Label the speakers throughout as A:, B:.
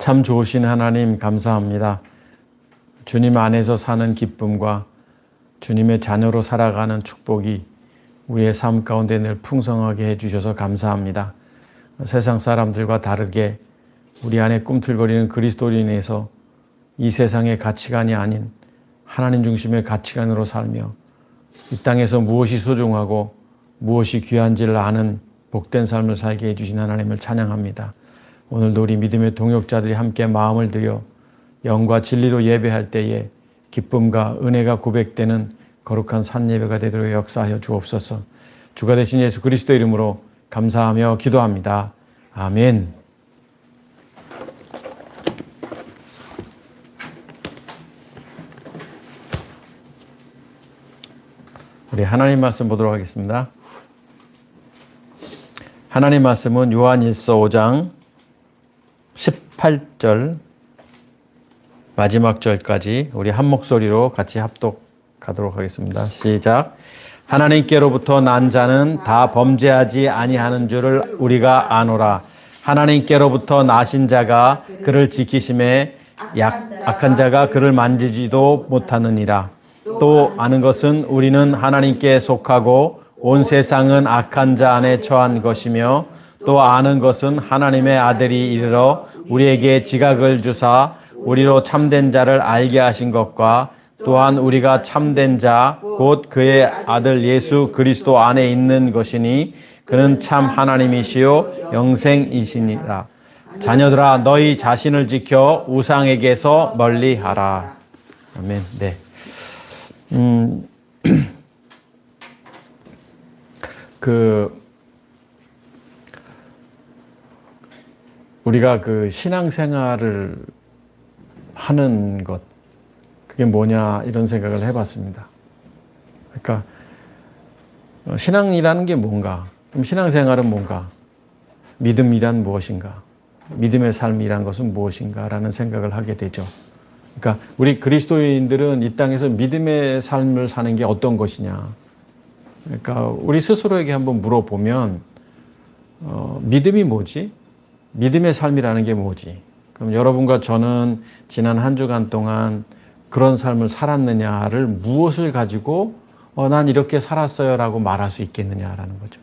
A: 참 좋으신 하나님 감사합니다. 주님 안에서 사는 기쁨과 주님의 자녀로 살아가는 축복이 우리의 삶 가운데 늘 풍성하게 해주셔서 감사합니다. 세상 사람들과 다르게 우리 안에 꿈틀거리는 그리스도인에서 이 세상의 가치관이 아닌 하나님 중심의 가치관으로 살며 이 땅에서 무엇이 소중하고 무엇이 귀한지를 아는 복된 삶을 살게 해주신 하나님을 찬양합니다. 오늘도 우리 믿음의 동역자들이 함께 마음을 들여 영과 진리로 예배할 때에 기쁨과 은혜가 고백되는 거룩한 산예배가 되도록 역사하여 주옵소서. 주가 되신 예수 그리스도 이름으로 감사하며 기도합니다. 아멘. 우리 하나님 말씀 보도록 하겠습니다. 하나님 말씀은 요한일서 5장 18절 마지막 절까지 우리 한 목소리로 같이 합독하도록 하겠습니다. 시작. 하나님께로부터 난 자는 다 범죄하지 아니하는 줄을 우리가 아노라. 하나님께로부터 나신 자가 그를 지키심에 악한 자가 그를 만지지도 못하느니라. 또 아는 것은 우리는 하나님께 속하고 온 세상은 악한 자 안에 처한 것이며 또 아는 것은 하나님의 아들이 이르러 우리에게 지각을 주사 우리로 참된 자를 알게 하신 것과 또한 우리가 참된 자 곧 그의 아들 예수 그리스도 안에 있는 것이니 그는 참 하나님이시요 영생이시니라. 자녀들아 너희 자신을 지켜 우상에게서 멀리하라. 아멘. 네. 우리가 신앙생활을 하는 것, 그게 뭐냐 이런 생각을 해봤습니다. 그러니까 신앙이라는 게 뭔가, 그럼 신앙생활은 뭔가, 믿음이란 무엇인가, 믿음의 삶이란 것은 무엇인가라는 생각을 하게 되죠. 그러니까 우리 그리스도인들은 이 땅에서 믿음의 삶을 사는 게 어떤 것이냐. 그러니까 우리 스스로에게 한번 물어보면 믿음이 뭐지? 믿음의 삶이라는 게 뭐지? 그럼 여러분과 저는 지난 한 주간 동안 그런 삶을 살았느냐를 무엇을 가지고 난 이렇게 살았어요 라고 말할 수 있겠느냐라는 거죠.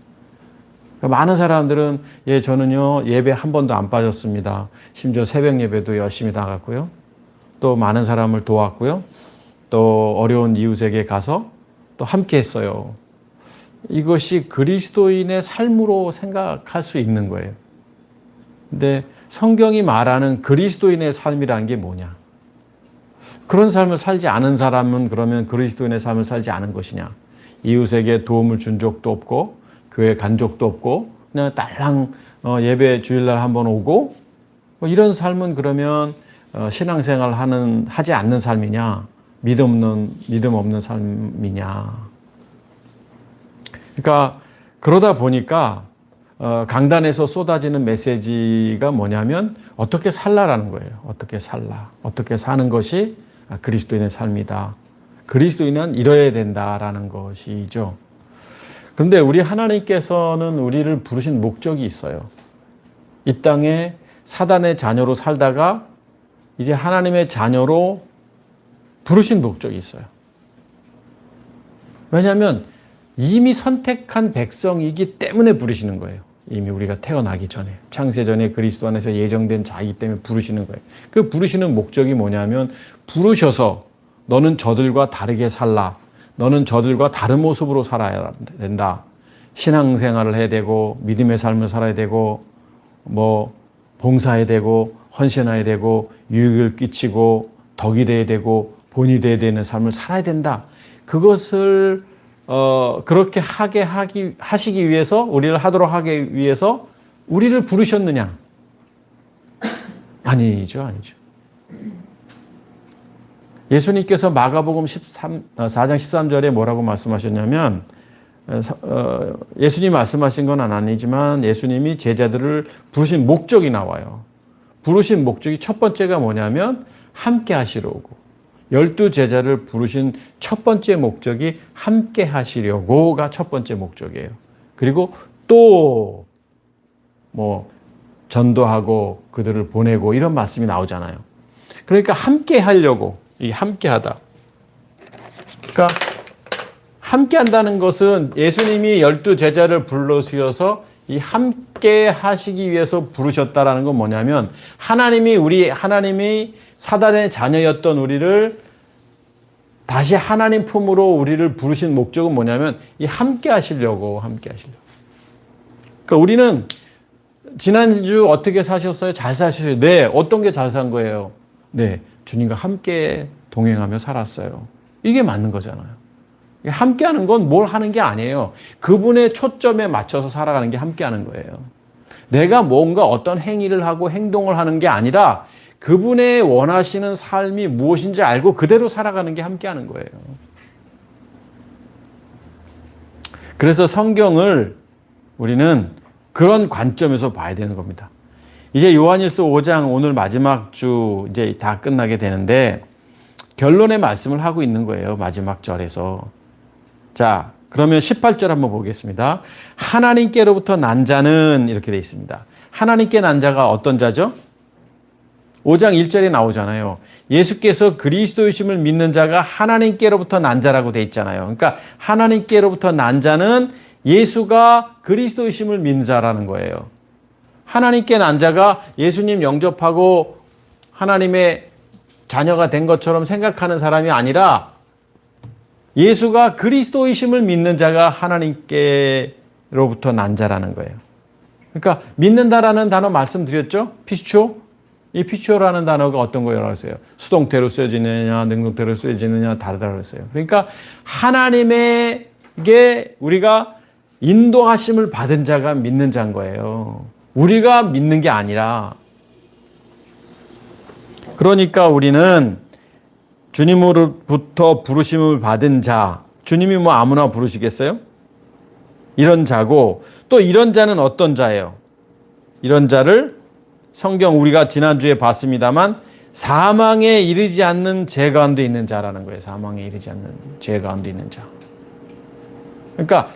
A: 그러니까 많은 사람들은 저는요 예배 한 번도 안 빠졌습니다. 심지어 새벽 예배도 열심히 나갔고요. 또 많은 사람을 도왔고요. 또 어려운 이웃에게 가서 또 함께 했어요. 이것이 그리스도인의 삶으로 생각할 수 있는 거예요. 근데 성경이 말하는 그리스도인의 삶이라는 게 뭐냐? 그런 삶을 살지 않은 사람은 그러면 그리스도인의 삶을 살지 않은 것이냐? 이웃에게 도움을 준 적도 없고 교회 간 적도 없고 그냥 딸랑 예배 주일날 한번 오고 이런 삶은 그러면 신앙생활 하지 않는 삶이냐? 믿음 없는 삶이냐? 그러니까 그러다 보니까 강단에서 쏟아지는 메시지가 뭐냐면 어떻게 살라라는 거예요. 어떻게 살라. 어떻게 사는 것이 그리스도인의 삶이다. 그리스도인은 이뤄야 된다라는 것이죠. 그런데 우리 하나님께서는 우리를 부르신 목적이 있어요. 이 땅에 사단의 자녀로 살다가 이제 하나님의 자녀로 부르신 목적이 있어요. 왜냐하면 이미 선택한 백성이기 때문에 부르시는 거예요. 이미 우리가 태어나기 전에 창세전에 그리스도 안에서 예정된 자이기 때문에 부르시는 거예요. 그 부르시는 목적이 뭐냐면 부르셔서 너는 저들과 다르게 살라. 너는 저들과 다른 모습으로 살아야 된다. 신앙생활을 해야 되고 믿음의 삶을 살아야 되고 봉사해야 되고 헌신해야 되고 유익을 끼치고 덕이 돼야 되고 본이 돼야 되는 삶을 살아야 된다. 그것을 그렇게 하시기 위해서, 우리를 하도록 하기 위해서 우리를 부르셨느냐? 아니죠. 예수님께서 마가복음 4장 13절에 뭐라고 말씀하셨냐면, 예수님이 말씀하신 건 아니지만 예수님이 제자들을 부르신 목적이 나와요. 부르신 목적이 첫 번째가 뭐냐면 함께 하시려고. 12제자를 부르신 첫 번째 목적이 함께 하시려고가 첫 번째 목적이에요. 그리고 또 전도하고 그들을 보내고 이런 말씀이 나오잖아요. 그러니까 함께 하려고, 이 함께 하다. 그러니까 함께 한다는 것은 예수님이 12제자를 불러주셔서 이 함께 하시기 위해서 부르셨다라는 건 뭐냐면 하나님이 사단의 자녀였던 우리를 다시 하나님 품으로 우리를 부르신 목적은 뭐냐면 이 함께 하시려고. 그러니까 우리는 지난주 어떻게 사셨어요? 잘 사셨어요? 네. 어떤 게 잘 산 거예요? 네. 주님과 함께 동행하며 살았어요. 이게 맞는 거잖아요. 함께 하는 건 뭘 하는 게 아니에요. 그분의 초점에 맞춰서 살아가는 게 함께 하는 거예요. 내가 뭔가 어떤 행위를 하고 행동을 하는 게 아니라 그분의 원하시는 삶이 무엇인지 알고 그대로 살아가는 게 함께 하는 거예요. 그래서 성경을 우리는 그런 관점에서 봐야 되는 겁니다. 이제 요한일서 5장 오늘 마지막 주 이제 다 끝나게 되는데 결론의 말씀을 하고 있는 거예요. 마지막 절에서. 자, 그러면 18절 한번 보겠습니다. 하나님께로부터 난 자는 이렇게 되어 있습니다. 하나님께 난 자가 어떤 자죠? 5장 1절에 나오잖아요. 예수께서 그리스도이심을 믿는 자가 하나님께로부터 난 자라고 되어 있잖아요. 그러니까 하나님께로부터 난 자는 예수가 그리스도이심을 믿는 자라는 거예요. 하나님께 난 자가 예수님 영접하고 하나님의 자녀가 된 것처럼 생각하는 사람이 아니라 예수가 그리스도이심을 믿는 자가 하나님께로부터 난 자라는 거예요. 그러니까 믿는다라는 단어 말씀드렸죠? 피슈초? 이 피슈초라는 단어가 어떤 거라고 했어요? 수동태로 쓰여지느냐 능동태로 쓰여지느냐 다르다고 했어요. 그러니까 하나님에게 우리가 인도하심을 받은 자가 믿는 자인 거예요. 우리가 믿는 게 아니라. 그러니까 우리는 주님으로부터 부르심을 받은 자, 주님이 뭐 아무나 부르시겠어요? 이런 자고, 또 이런 자는 어떤 자예요? 이런 자를 성경 우리가 지난주에 봤습니다만 사망에 이르지 않는 죄 가운데 있는 자라는 거예요. 사망에 이르지 않는 죄 가운데 있는 자. 그러니까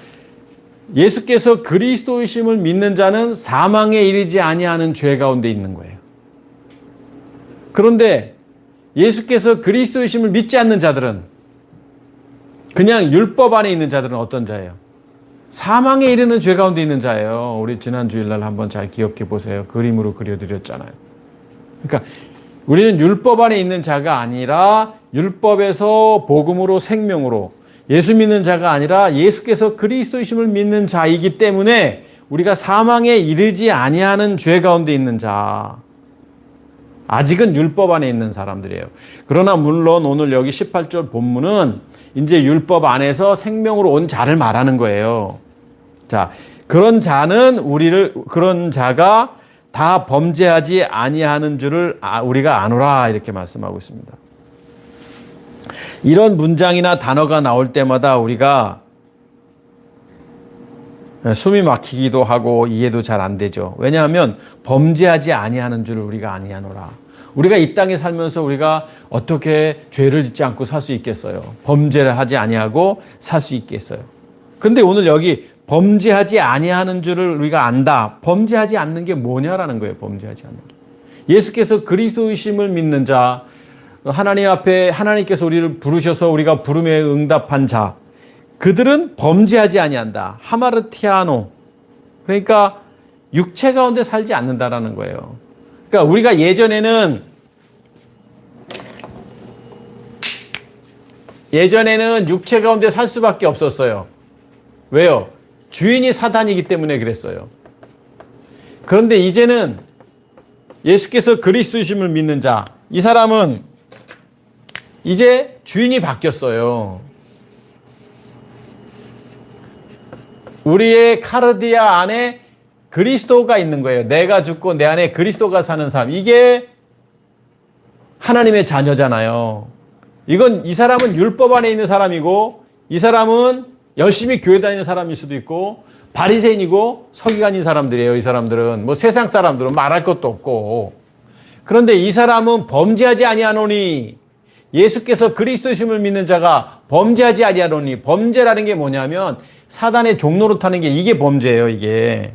A: 예수께서 그리스도이심을 믿는 자는 사망에 이르지 아니하는 죄 가운데 있는 거예요. 그런데 예수께서 그리스도이심을 믿지 않는 자들은, 그냥 율법 안에 있는 자들은 어떤 자예요? 사망에 이르는 죄 가운데 있는 자예요. 우리 지난 주일날 한번 잘 기억해 보세요. 그림으로 그려드렸잖아요. 그러니까 우리는 율법 안에 있는 자가 아니라 율법에서 복음으로 생명으로 예수 믿는 자가 아니라 예수께서 그리스도이심을 믿는 자이기 때문에 우리가 사망에 이르지 아니하는 죄 가운데 있는 자. 아직은 율법 안에 있는 사람들이에요. 그러나 물론 오늘 여기 18절 본문은 이제 율법 안에서 생명으로 온 자를 말하는 거예요. 자, 그런 자가 다 범죄하지 아니하는 줄을 우리가 아노라 이렇게 말씀하고 있습니다. 이런 문장이나 단어가 나올 때마다 우리가 숨이 막히기도 하고 이해도 잘 안 되죠. 왜냐하면 범죄하지 아니하는 줄을 우리가 아니하노라. 우리가 이 땅에 살면서 우리가 어떻게 죄를 짓지 않고 살 수 있겠어요? 범죄를 하지 아니하고 살 수 있겠어요? 근데 오늘 여기 범죄하지 아니하는 줄을 우리가 안다. 범죄하지 않는 게 뭐냐라는 거예요. 범죄하지 않는 게. 예수께서 그리스도이심을 믿는 자, 하나님 앞에 하나님께서 우리를 부르셔서 우리가 부름에 응답한 자, 그들은 범죄하지 아니한다. 하마르티아노. 그러니까 육체 가운데 살지 않는다라는 거예요. 그러니까 우리가 예전에는 육체 가운데 살 수밖에 없었어요. 왜요? 주인이 사단이기 때문에 그랬어요. 그런데 이제는 예수께서 그리스도이심을 믿는 자, 이 사람은 이제 주인이 바뀌었어요. 우리의 카르디아 안에 그리스도가 있는 거예요. 내가 죽고 내 안에 그리스도가 사는 삶. 이게 하나님의 자녀잖아요. 이 사람은 율법 안에 있는 사람이고, 이 사람은 열심히 교회 다니는 사람일 수도 있고, 바리새인이고 서기관인 사람들이에요. 이 사람들은 뭐 세상 사람들은 말할 것도 없고. 그런데 이 사람은 범죄하지 아니하노니, 예수께서 그리스도이심을 믿는 자가 범죄하지 아니하노니. 범죄라는 게 뭐냐면 사단의 종노릇하는 게 이게 범죄예요. 이게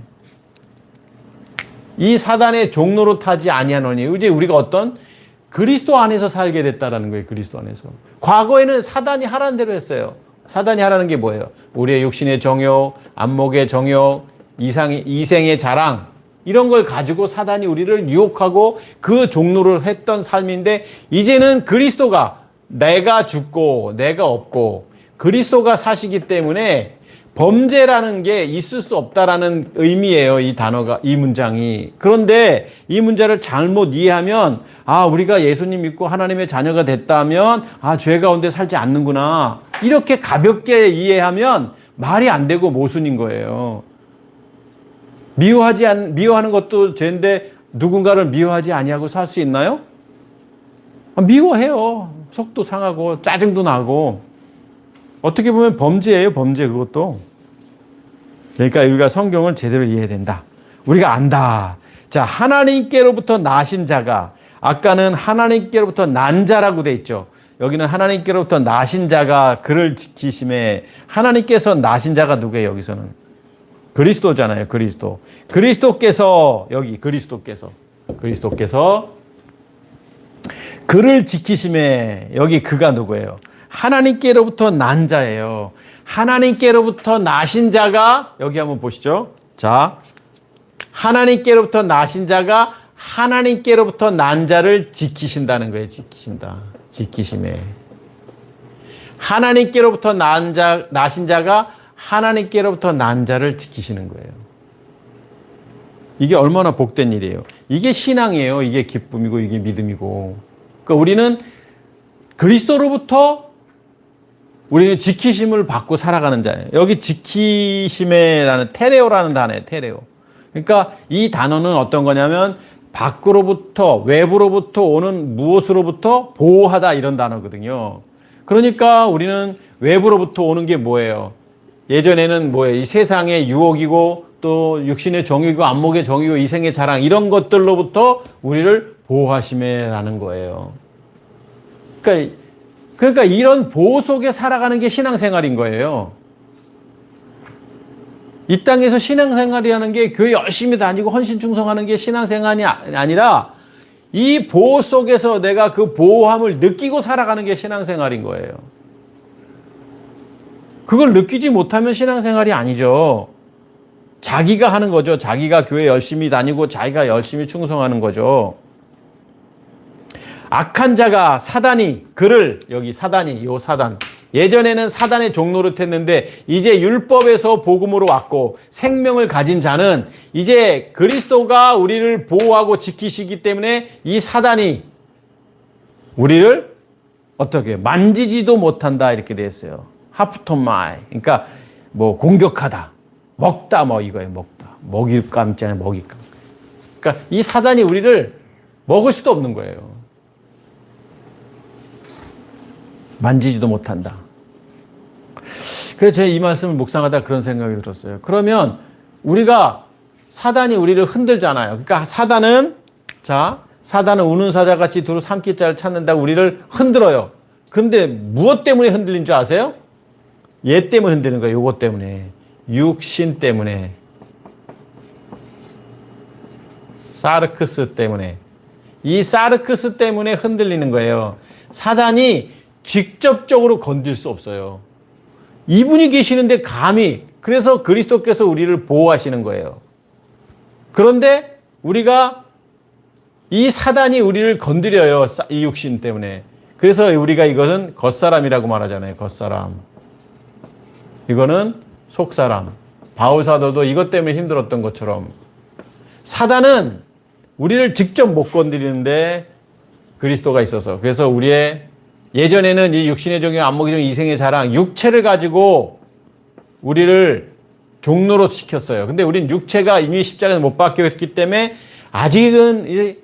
A: 이 사단의 종로로 타지 아니하노니. 이제 우리가 어떤 그리스도 안에서 살게 됐다라는 거예요. 그리스도 안에서. 과거에는 사단이 하라는 대로 했어요. 사단이 하라는 게 뭐예요? 우리의 육신의 정욕, 안목의 정욕, 이생의 자랑, 이런 걸 가지고 사단이 우리를 유혹하고 그 종로를 했던 삶인데, 이제는 그리스도가, 내가 죽고 내가 없고 그리스도가 사시기 때문에 범죄라는 게 있을 수 없다라는 의미예요. 이 단어가, 이 문장이. 그런데 이 문장을 잘못 이해하면, 아, 우리가 예수님 믿고 하나님의 자녀가 됐다면, 아, 죄 가운데 살지 않는구나, 이렇게 가볍게 이해하면 말이 안 되고 모순인 거예요. 미워하는 것도 죄인데 누군가를 미워하지 아니하고 살 수 있나요? 미워해요. 속도 상하고 짜증도 나고. 어떻게 보면 범죄예요, 범죄. 그것도. 그러니까 우리가 성경을 제대로 이해해야 된다. 우리가 안다. 자, 하나님께로부터 나신 자가, 아까는 하나님께로부터 난 자라고 돼 있죠. 여기는 하나님께로부터 나신 자가 그를 지키심에, 하나님께서 나신 자가 누구예요? 여기서는 그리스도잖아요. 그리스도. 그리스도께서, 여기 그리스도께서 그를 지키심에, 여기 그가 누구예요? 하나님께로부터 난 자예요. 하나님께로부터 나신 자가, 여기 한번 보시죠. 자, 하나님께로부터 나신 자가 하나님께로부터 난 자를 지키신다는 거예요. 지키신다. 지키심에. 하나님께로부터 나신 자가 하나님께로부터 난 자를 지키시는 거예요. 이게 얼마나 복된 일이에요. 이게 신앙이에요. 이게 기쁨이고 이게 믿음이고. 그러니까 우리는 그리스도로부터 우리는 지키심을 받고 살아가는 자예요. 여기 지키심에라는 테레오라는 단어예요. 테레오. 그러니까 이 단어는 어떤 거냐면 밖으로부터, 외부로부터 오는 무엇으로부터 보호하다, 이런 단어거든요. 그러니까 우리는 외부로부터 오는 게 뭐예요? 예전에는 뭐예요? 이 세상의 유혹이고 또 육신의 정욕이고 안목의 정욕이고 이생의 자랑, 이런 것들로부터 우리를 보호하심에라는 거예요. 그러니까 이런 보호 속에 살아가는 게 신앙생활인 거예요. 이 땅에서 신앙생활이라는 게 교회 열심히 다니고 헌신충성하는 게 신앙생활이 아니라 이 보호 속에서 내가 그 보호함을 느끼고 살아가는 게 신앙생활인 거예요. 그걸 느끼지 못하면 신앙생활이 아니죠. 자기가 하는 거죠. 자기가 교회 열심히 다니고 자기가 열심히 충성하는 거죠. 악한 자가, 사단이 그를, 여기 사단이, 요 사단, 예전에는 사단의 종노릇 했는데 이제 율법에서 복음으로 왔고 생명을 가진 자는 이제 그리스도가 우리를 보호하고 지키시기 때문에 이 사단이 우리를 어떻게 만지지도 못한다, 이렇게 돼 있어요. 하프톤마이. 그러니까 뭐 공격하다, 먹다, 뭐 이거예요. 먹다, 먹일감 있잖아요. 먹일감. 그러니까 이 사단이 우리를 먹을 수도 없는 거예요. 만지지도 못한다. 그래서 제가 이 말씀을 묵상하다 그런 생각이 들었어요. 그러면 우리가, 사단이 우리를 흔들잖아요. 그러니까 사단은 우는 사자같이 두루 삼킬 자를 찾는다고 우리를 흔들어요. 근데 무엇 때문에 흔들린 줄 아세요? 얘 때문에 흔드는 거예요. 요것 때문에. 육신 때문에. 사르크스 때문에. 이 사르크스 때문에 흔들리는 거예요. 사단이 직접적으로 건들 수 없어요. 이분이 계시는데 감히. 그래서 그리스도께서 우리를 보호하시는 거예요. 그런데 우리가, 이 사단이 우리를 건드려요. 이 육신 때문에. 그래서 우리가 이것은 겉사람이라고 말하잖아요. 겉사람. 이거는 속사람. 바울 사도도 이것 때문에 힘들었던 것처럼 사단은 우리를 직접 못 건드리는데 그리스도가 있어서, 그래서 우리의 예전에는 이 육신의 정욕, 안목의 정욕, 이생의 자랑, 육체를 가지고 우리를 종로로 시켰어요. 근데 우린 육체가 이미 십자가에서 못 박혔기 때문에 아직은 이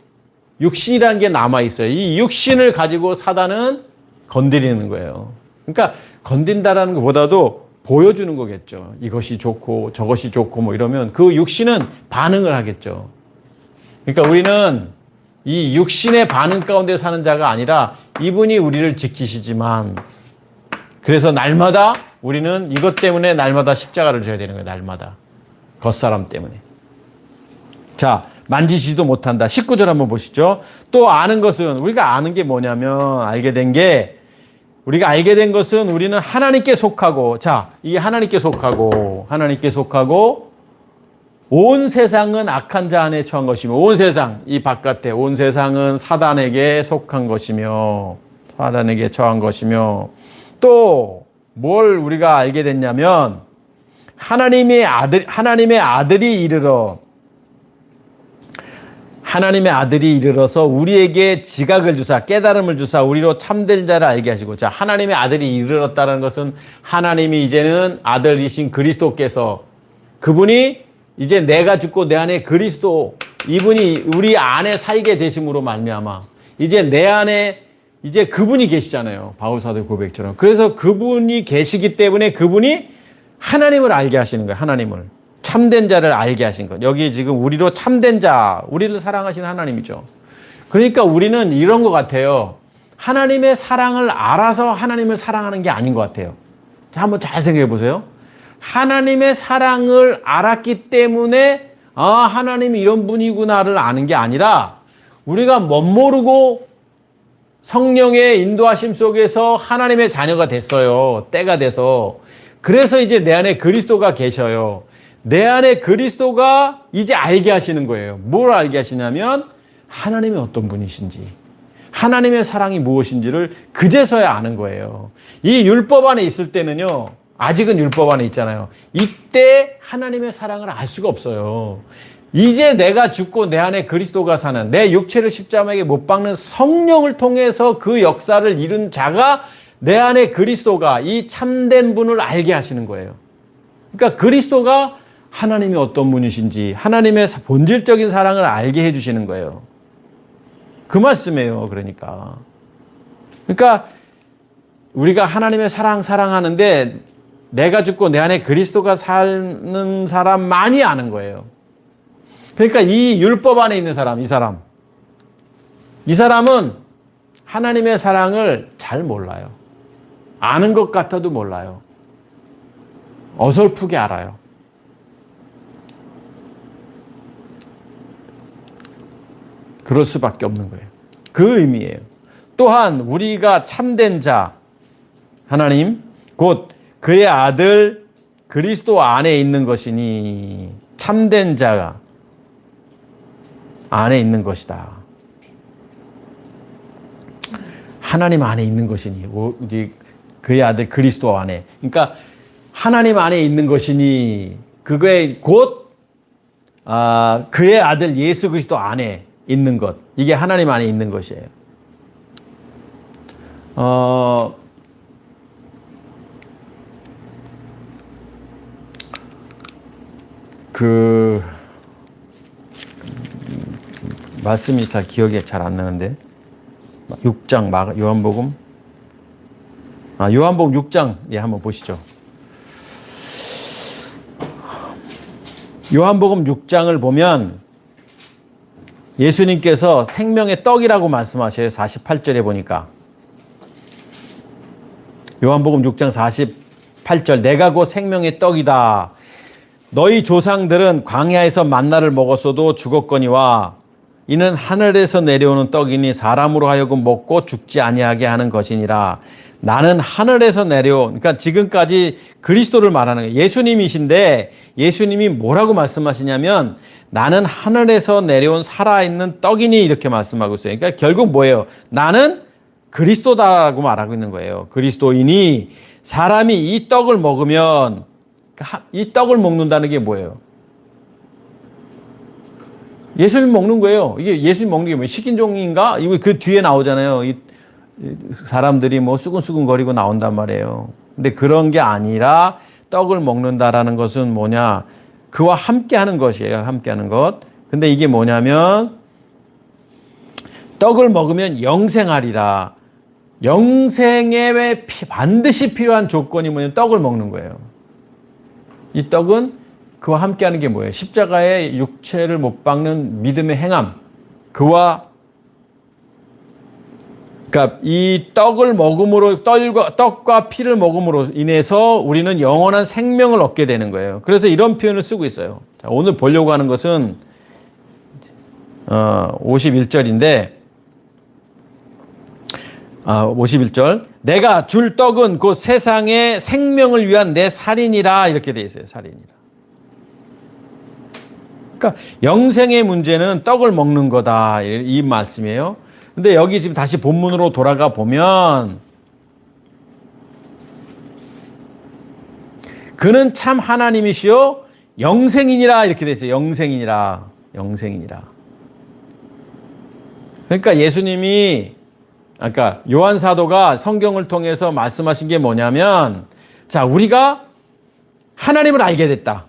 A: 육신이라는 게 남아있어요. 이 육신을 가지고 사단은 건드리는 거예요. 그러니까 건든다라는 것보다도 보여주는 거겠죠. 이것이 좋고 저것이 좋고 뭐 이러면 그 육신은 반응을 하겠죠. 그러니까 우리는 이 육신의 반응 가운데 사는 자가 아니라 이분이 우리를 지키시지만, 그래서 날마다 우리는 이것 때문에 날마다 십자가를 져야 되는 거예요. 날마다. 겉사람 때문에. 자, 만지지도 못한다. 19절 한번 보시죠. 또 아는 것은, 우리가 아는 게 뭐냐면, 우리가 알게 된 것은 우리는 하나님께 속하고, 자, 이 하나님께 속하고, 온 세상은 악한 자 안에 처한 것이며, 온 세상, 이 바깥에 온 세상은 사단에게 속한 것이며, 사단에게 처한 것이며, 또 뭘 우리가 알게 됐냐면, 하나님의 아들이 이르러서 우리에게 지각을 주사, 깨달음을 주사, 우리로 참된 자를 알게 하시고. 자, 하나님의 아들이 이르렀다는 것은 하나님이 이제는 아들이신 그리스도께서, 그분이 이제 내가 죽고 내 안에 그리스도, 이분이 우리 안에 살게 되심으로 말미암아 이제 내 안에 이제 그분이 계시잖아요. 바울사도 고백처럼. 그래서 그분이 계시기 때문에 그분이 하나님을 알게 하시는 거예요. 하나님을. 참된 자를 알게 하신 것. 여기 지금 우리로 참된 자, 우리를 사랑하시는 하나님이죠. 그러니까 우리는 이런 것 같아요. 하나님의 사랑을 알아서 하나님을 사랑하는 게 아닌 것 같아요. 자, 한번 잘 생각해 보세요. 하나님의 사랑을 알았기 때문에 하나님이 이런 분이구나를 아는 게 아니라, 우리가 멋모르고 성령의 인도하심 속에서 하나님의 자녀가 됐어요. 때가 돼서. 그래서 이제 내 안에 그리스도가 계셔요. 내 안에 그리스도가 이제 알게 하시는 거예요. 뭘 알게 하시냐면 하나님이 어떤 분이신지, 하나님의 사랑이 무엇인지를 그제서야 아는 거예요. 이 율법 안에 있을 때는요, 아직은 율법 안에 있잖아요. 이때 하나님의 사랑을 알 수가 없어요. 이제 내가 죽고 내 안에 그리스도가 사는, 내 육체를 십자가에 못 박는 성령을 통해서 그 역사를 이룬 자가 내 안에 그리스도가, 이 참된 분을 알게 하시는 거예요. 그러니까 그리스도가 하나님이 어떤 분이신지, 하나님의 본질적인 사랑을 알게 해주시는 거예요. 그 말씀이에요. 그러니까 우리가 하나님의 사랑하는데 내가 죽고 내 안에 그리스도가 사는 사람만이 아는 거예요. 그러니까 이 율법 안에 있는 사람, 이 사람은 하나님의 사랑을 잘 몰라요. 아는 것 같아도 몰라요. 어설프게 알아요. 그럴 수밖에 없는 거예요. 그 의미예요. 또한 우리가 참된 자, 하나님, 곧 그의 아들 그리스도 안에 있는 것이니, 참된 자가 안에 있는 것이다. 하나님 안에 있는 것이니, 그의 아들 그리스도 안에. 그러니까 하나님 안에 있는 것이니, 그게 곧 그의 아들 예수 그리스도 안에 있는 것. 이게 하나님 안에 있는 것이에요. 말씀이 잘 기억이 잘 안 나는데, 6장 요한복음, 요한복음 6장, 한번 보시죠. 요한복음 6장을 보면 예수님께서 생명의 떡이라고 말씀하셔요. 48절에 보니까. 요한복음 6장 48절, 내가 곧 생명의 떡이다. 너희 조상들은 광야에서 만나를 먹었어도 죽었거니와 이는 하늘에서 내려오는 떡이니 사람으로 하여금 먹고 죽지 아니하게 하는 것이니라. 나는 하늘에서 그러니까 지금까지 그리스도를 말하는 거예요. 예수님이신데 예수님이 뭐라고 말씀하시냐면 나는 하늘에서 내려온 살아있는 떡이니 이렇게 말씀하고 있어요. 그러니까 결국 뭐예요? 나는 그리스도다라고 말하고 있는 거예요. 그리스도이니 사람이 이 떡을 먹으면, 이 떡을 먹는다는 게 뭐예요? 예수님 먹는 거예요. 이게 예수님 먹는 게 뭐예요? 식인종인가? 이거 그 뒤에 나오잖아요. 사람들이 뭐 수근수근거리고 나온단 말이에요. 근데 그런 게 아니라 떡을 먹는다라는 것은 뭐냐? 그와 함께 하는 것이에요. 함께 하는 것. 근데 이게 뭐냐면 떡을 먹으면 영생하리라. 영생에 반드시 필요한 조건이 뭐냐면 떡을 먹는 거예요. 이 떡은 그와 함께 하는 게 뭐예요? 십자가에 육체를 못 박는 믿음의 행함. 그러니까 이 떡을 먹음으로, 떡과 피를 먹음으로 인해서 우리는 영원한 생명을 얻게 되는 거예요. 그래서 이런 표현을 쓰고 있어요. 자, 오늘 보려고 하는 것은 51절인데 51절 내가 줄 떡은 곧 세상의 생명을 위한 내 살이니라 이렇게 돼 있어요. 살이니라. 그러니까 영생의 문제는 떡을 먹는 거다 이 말씀이에요. 근데 여기 지금 다시 본문으로 돌아가 보면 그는 참 하나님이시요 영생이니라 이렇게 돼 있어요. 영생이니라. 영생이니라. 그러니까 예수님이 아까 요한 사도가 성경을 통해서 말씀하신 게 뭐냐면 자, 우리가 하나님을 알게 됐다.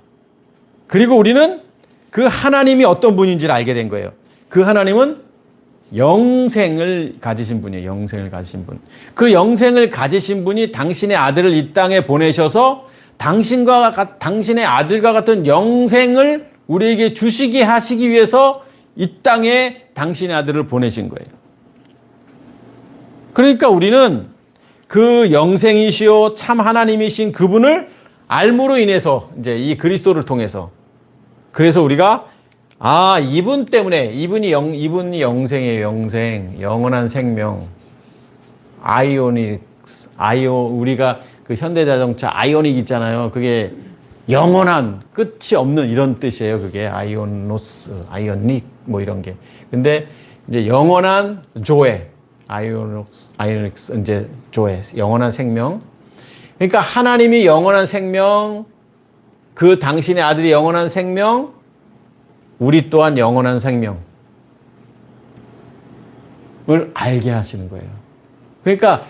A: 그리고 우리는 그 하나님이 어떤 분인지를 알게 된 거예요. 그 하나님은 영생을 가지신 분이에요. 영생을 가지신 분. 그 영생을 가지신 분이 당신의 아들을 이 땅에 보내셔서 당신의 아들과 같은 영생을 우리에게 주시게 하시기 위해서 이 땅에 당신의 아들을 보내신 거예요. 그러니까 우리는 그 영생이시요 참 하나님이신 그분을 알므로 인해서 이제 이 그리스도를 통해서 그래서 우리가 이분 때문에 이분이 영생이에요. 영생, 영원한 생명. 우리가 그 현대자동차 아이오닉 있잖아요. 그게 영원한 끝이 없는 이런 뜻이에요. 그게 아이오닉 뭐 이런 게. 근데 이제 영원한 조회, 아이오닉 이제 조회, 영원한 생명. 그러니까 하나님이 영원한 생명, 그 당신의 아들이 영원한 생명, 우리 또한 영원한 생명을 알게 하시는 거예요. 그러니까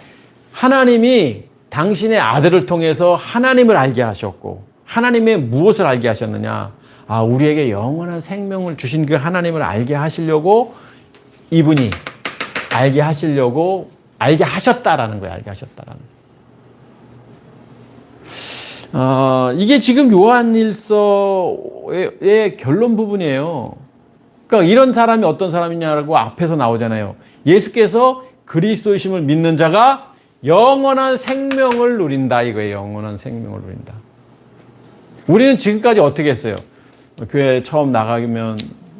A: 하나님이 당신의 아들을 통해서 하나님을 알게 하셨고 하나님의 무엇을 알게 하셨느냐? 우리에게 영원한 생명을 주신 그 하나님을 알게 하시려고 이분이 알게 하셨다라는 거예요. 알게 하셨다라는 거예요. 이게 지금 요한일서의 결론 부분이에요. 그러니까 이런 사람이 어떤 사람이냐라고 앞에서 나오잖아요. 예수께서 그리스도이심을 믿는 자가 영원한 생명을 누린다 이거예요. 영원한 생명을 누린다. 우리는 지금까지 어떻게 했어요? 교회 처음 나가면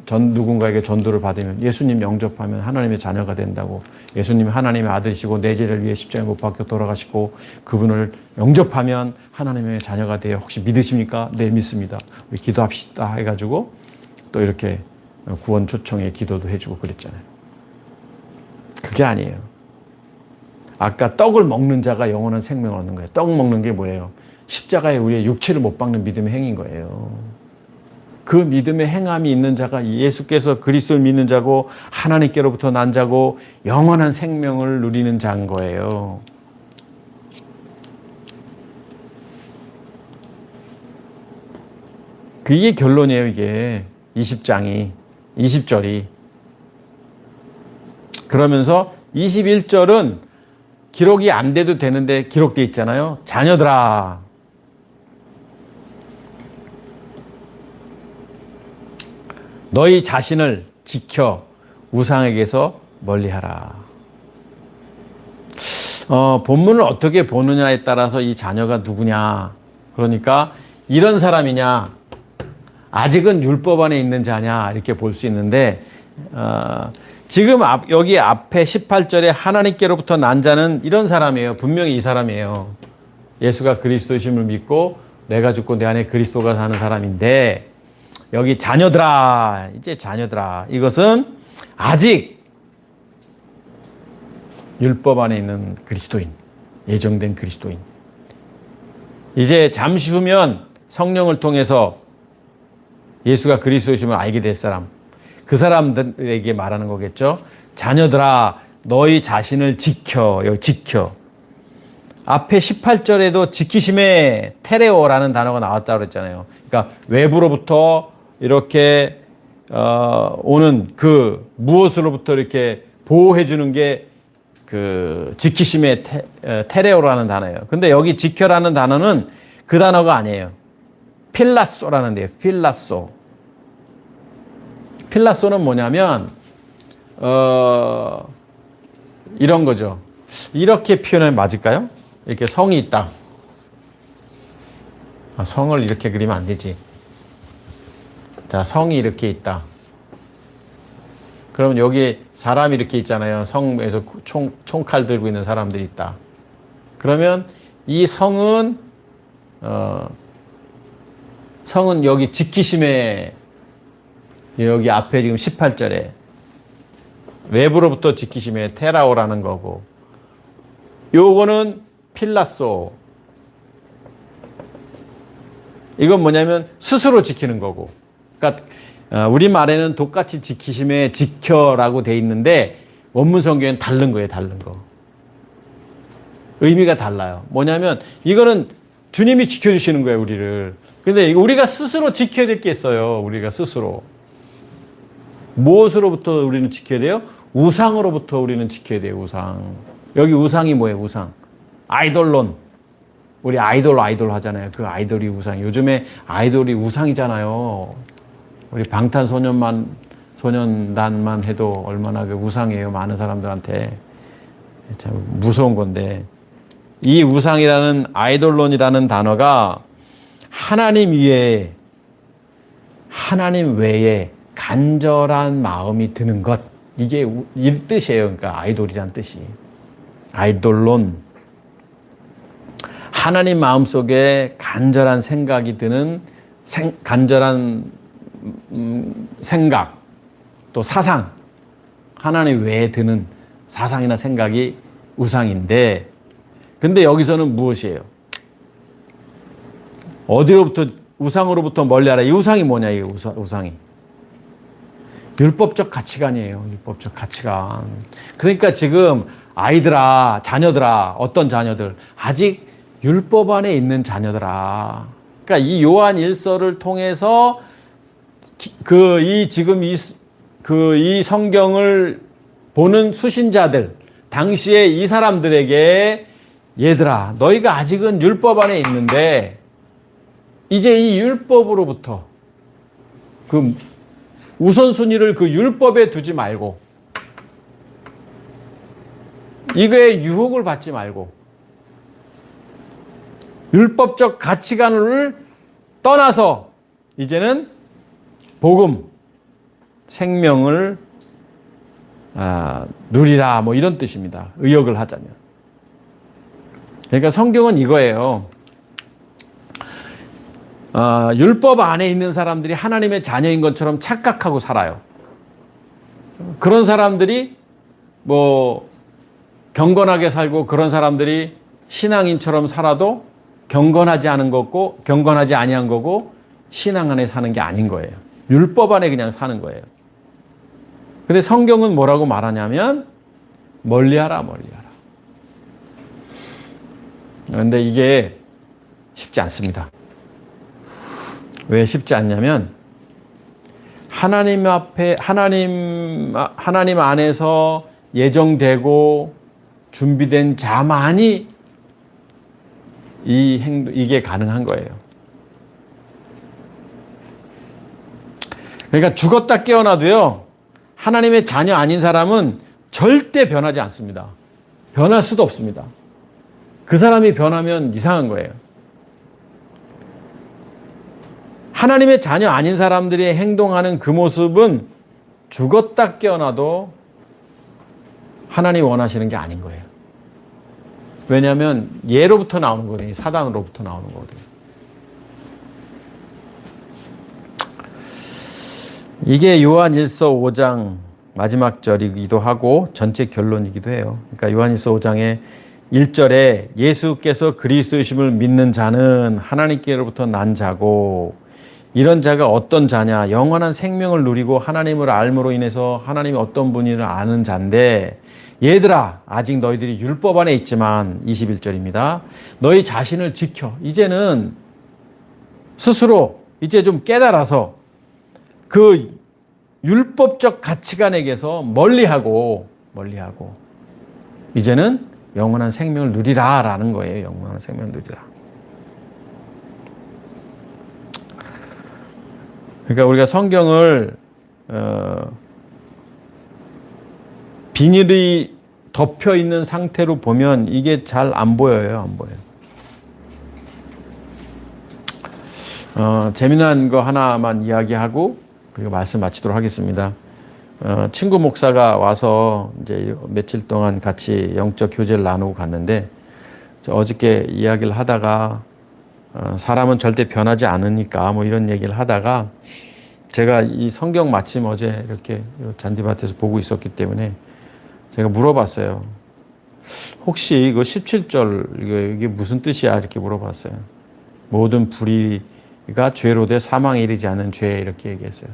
A: 누군가에게 전도를 받으면 예수님 영접하면 하나님의 자녀가 된다고, 예수님이 하나님의 아들이시고 내 죄를 위해 십자가에 못 박혀 돌아가시고 그분을 영접하면 하나님의 자녀가 돼요. 혹시 믿으십니까? 네, 믿습니다. 우리 기도합시다 해가지고 또 이렇게 구원 초청에 기도도 해주고 그랬잖아요. 그게 아니에요. 아까 떡을 먹는 자가 영원한 생명을 얻는 거예요. 떡 먹는 게 뭐예요? 십자가에 우리의 육체를 못 박는 믿음의 행인 거예요. 그 믿음의 행함이 있는 자가 예수께서 그리스도를 믿는 자고 하나님께로부터 난 자고 영원한 생명을 누리는 자인 거예요. 그게 결론이에요. 이게 20절이. 그러면서 21절은 기록이 안 돼도 되는데 기록되어 있잖아요. 자녀들아, 너희 자신을 지켜 우상에게서 멀리하라. 본문을 어떻게 보느냐에 따라서 이 자녀가 누구냐, 그러니까 이런 사람이냐, 아직은 율법 안에 있는 자냐 이렇게 볼 수 있는데, 지금 여기 앞에 18절에 하나님께로부터 난 자는 이런 사람이에요. 분명히 이 사람이에요. 예수가 그리스도이심을 믿고 내가 죽고 내 안에 그리스도가 사는 사람인데, 여기 자녀들아, 이제 자녀들아, 이것은 아직 율법 안에 있는 그리스도인, 예정된 그리스도인. 이제 잠시 후면 성령을 통해서 예수가 그리스도이심을 알게 될 사람, 그 사람들에게 말하는 거겠죠. 자녀들아, 너희 자신을 지켜. 여기 지켜. 앞에 18절에도 지키심에 테레오라는 단어가 나왔다고 그랬잖아요. 그러니까 외부로부터 이렇게 오는 그 무엇으로부터 이렇게 보호해 주는 게 그 지키심의 테레오라는 단어예요. 근데 여기 지켜라는 단어는 그 단어가 아니에요. 필라소라는 데요. 필라소는 뭐냐면 이런 거죠. 이렇게 표현하면 맞을까요? 이렇게 성이 있다. 성을 이렇게 그리면 안 되지. 자, 성이 이렇게 있다. 그러면 여기 사람이 이렇게 있잖아요. 성에서 총칼 들고 있는 사람들이 있다. 그러면 이 성은 성은 여기 지키심에 여기 앞에 지금 18절에 외부로부터 지키심에 테라오라는 거고, 요거는 필라소. 이건 뭐냐면 스스로 지키는 거고. 그러니까 우리말에는 똑같이 지키심에 지켜라고 돼 있는데 원문 성경에는 다른 거예요. 다른 거. 의미가 달라요. 뭐냐면 이거는 주님이 지켜주시는 거예요. 우리를. 근데 우리가 스스로 지켜야 될 게 있어요. 우리가 스스로. 무엇으로부터 우리는 지켜야 돼요? 우상으로부터 우리는 지켜야 돼요. 우상. 여기 우상이 뭐예요? 우상. 아이돌론. 우리 아이돌 하잖아요. 그 아이돌이 우상. 요즘에 아이돌이 우상이잖아요. 우리 소년단만 해도 얼마나 그 우상이에요. 많은 사람들한테. 참 무서운 건데. 이 우상이라는 아이돌론이라는 단어가 하나님 외에 간절한 마음이 드는 것. 이게 이 뜻이에요. 그러니까 아이돌이란 뜻이. 아이돌론. 하나님 마음속에 간절한 생각이 드는 간절한 생각, 또 사상, 하나님 외에 드는 사상이나 생각이 우상인데, 근데 여기서는 무엇이에요? 어디로부터, 우상으로부터 멀리하라. 이 우상이 뭐냐, 이 우상이. 율법적 가치관이에요. 율법적 가치관. 그러니까 지금 아이들아, 자녀들아, 어떤 자녀들, 아직 율법 안에 있는 자녀들아. 그러니까 이 요한 1서를 통해서 이 성경을 보는 수신자들, 당시에 이 사람들에게 얘들아, 너희가 아직은 율법 안에 있는데 이제 이 율법으로부터 그 우선순위를 그 율법에 두지 말고, 이거에 유혹을 받지 말고, 율법적 가치관을 떠나서 이제는 복음, 생명을 누리라, 뭐 이런 뜻입니다. 의역을 하자면. 그러니까 성경은 이거예요. 율법 안에 있는 사람들이 하나님의 자녀인 것처럼 착각하고 살아요. 그런 사람들이 뭐 경건하게 살고, 그런 사람들이 신앙인처럼 살아도 경건하지 않은 거고, 경건하지 아니한 거고, 신앙 안에 사는 게 아닌 거예요. 율법 안에 그냥 사는 거예요. 근데 성경은 뭐라고 말하냐면 멀리하라, 멀리하라. 그런데 이게 쉽지 않습니다. 왜 쉽지 않냐면 하나님 앞에 하나님 안에서 예정되고 준비된 자만이 이게 가능한 거예요. 그러니까 죽었다 깨어나도요, 하나님의 자녀 아닌 사람은 절대 변하지 않습니다. 변할 수도 없습니다. 그 사람이 변하면 이상한 거예요. 하나님의 자녀 아닌 사람들이 행동하는 그 모습은 죽었다 깨어나도 하나님이 원하시는 게 아닌 거예요. 왜냐하면 얘로부터 나오는 거거든요. 사단으로부터 나오는 거거든요. 이게 요한 1서 5장 마지막 절이기도 하고 전체 결론이기도 해요. 그러니까 요한 1서 5장의 1절에 예수께서 그리스도이심을 믿는 자는 하나님께로부터 난 자고, 이런 자가 어떤 자냐? 영원한 생명을 누리고 하나님을 알므로 인해서 하나님이 어떤 분인을 아는 자인데, 얘들아, 아직 너희들이 율법 안에 있지만, 21절입니다. 너희 자신을 지켜. 이제는 스스로 이제 좀 깨달아서 그 율법적 가치관에게서 멀리하고 이제는 영원한 생명을 누리라 라는 거예요. 영원한 생명을 누리라. 그러니까 우리가 성경을 비닐이 덮여 있는 상태로 보면 이게 잘 안 보여요. 안 보여요. 재미난 거 하나만 이야기하고 그리고 말씀 마치도록 하겠습니다. 친구 목사가 와서 이제 며칠 동안 같이 영적 교제를 나누고 갔는데, 어저께 이야기를 하다가 사람은 절대 변하지 않으니까 뭐 이런 얘기를 하다가, 제가 이 성경 마침 어제 이렇게 잔디밭에서 보고 있었기 때문에 제가 물어봤어요. 혹시 이거 17절 이게 무슨 뜻이야? 이렇게 물어봤어요. 모든 불의가 죄로 돼 사망에 이르지 않은 죄, 이렇게 얘기했어요.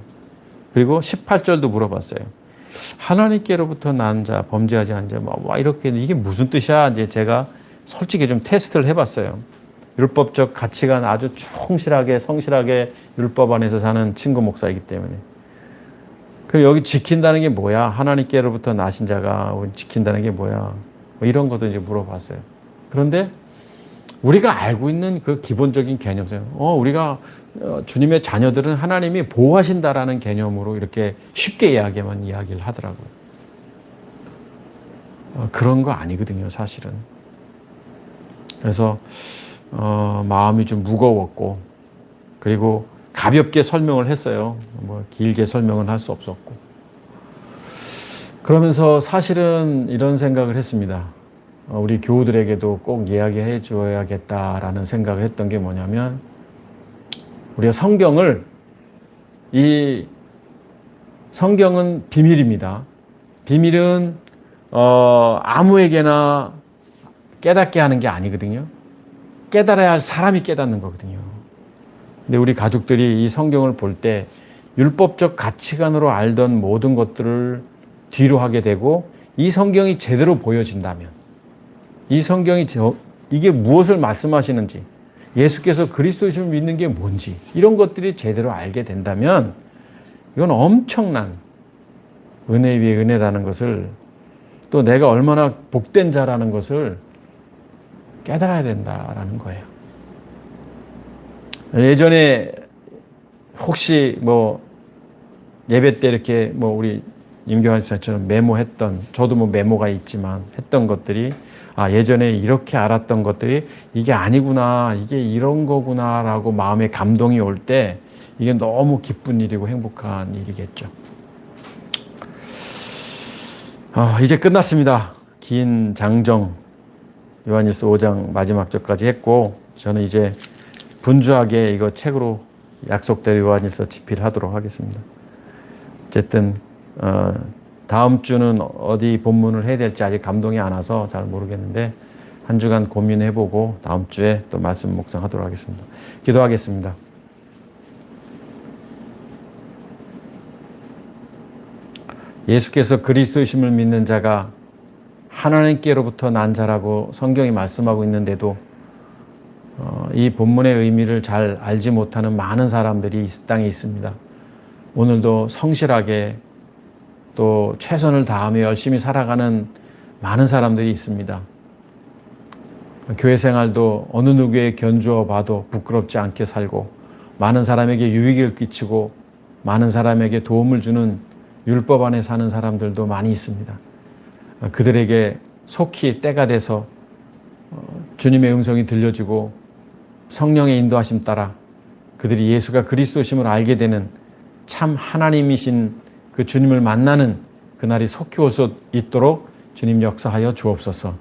A: 그리고 18절도 물어봤어요. 하나님께로부터 난 자, 범죄하지 않은 자, 뭐 이렇게, 이게 무슨 뜻이야? 이제 제가 솔직히 좀 테스트를 해봤어요. 율법적 가치관 아주 충실하게, 성실하게 율법 안에서 사는 친구 목사이기 때문에. 그 여기 지킨다는 게 뭐야? 하나님께로부터 나신 자가 지킨다는 게 뭐야? 뭐 이런 것도 이제 물어봤어요. 그런데 우리가 알고 있는 그 기본적인 개념이에요. 우리가 주님의 자녀들은 하나님이 보호하신다라는 개념으로 이렇게 쉽게 이야기를 하더라고요. 그런 거 아니거든요, 사실은. 그래서 마음이 좀 무거웠고, 그리고 가볍게 설명을 했어요. 뭐 길게 설명은 할 수 없었고. 그러면서 사실은 이런 생각을 했습니다. 우리 교우들에게도 꼭 이야기해 줘야겠다라는 생각을 했던 게 뭐냐면, 우리가 성경은 비밀입니다. 비밀은 아무에게나 깨닫게 하는 게 아니거든요. 깨달아야 할 사람이 깨닫는 거거든요. 근데 우리 가족들이 이 성경을 볼 때 율법적 가치관으로 알던 모든 것들을 뒤로 하게 되고, 이 성경이 제대로 보여진다면, 이 성경이 이게 무엇을 말씀하시는지, 예수께서 그리스도이심을 믿는 게 뭔지, 이런 것들이 제대로 알게 된다면 이건 엄청난 은혜 위에 은혜라는 것을, 또 내가 얼마나 복된 자라는 것을 깨달아야 된다라는 거예요. 예전에 혹시 뭐 예배 때 이렇게 뭐 우리 임경환 집사처럼 메모했던, 저도 뭐 메모가 있지만 했던 것들이, 예전에 이렇게 알았던 것들이 이게 아니구나, 이게 이런 거구나 라고 마음에 감동이 올 때 이게 너무 기쁜 일이고 행복한 일이겠죠. 이제 끝났습니다. 긴 장정, 요한일서 5장 마지막 절까지 했고, 저는 이제 분주하게 이거 책으로 약속대로 요한일서 집필하도록 하겠습니다. 어쨌든 다음 주는 어디 본문을 해야 될지 아직 감동이 안 와서 잘 모르겠는데, 한 주간 고민해보고 다음 주에 또 말씀 묵상하도록 하겠습니다. 기도하겠습니다. 예수께서 그리스도이심을 믿는 자가 하나님께로부터 난 자라고 성경이 말씀하고 있는데도 이 본문의 의미를 잘 알지 못하는 많은 사람들이 이 땅에 있습니다. 오늘도 성실하게 또 최선을 다하며 열심히 살아가는 많은 사람들이 있습니다. 교회 생활도 어느 누구에 견주어 봐도 부끄럽지 않게 살고, 많은 사람에게 유익을 끼치고 많은 사람에게 도움을 주는 율법 안에 사는 사람들도 많이 있습니다. 그들에게 속히 때가 돼서 주님의 음성이 들려지고 성령의 인도하심 따라 그들이 예수가 그리스도심을 알게 되는 참 하나님이신 그 주님을 만나는 그날이 속히 올 수 있도록 주님 역사하여 주옵소서.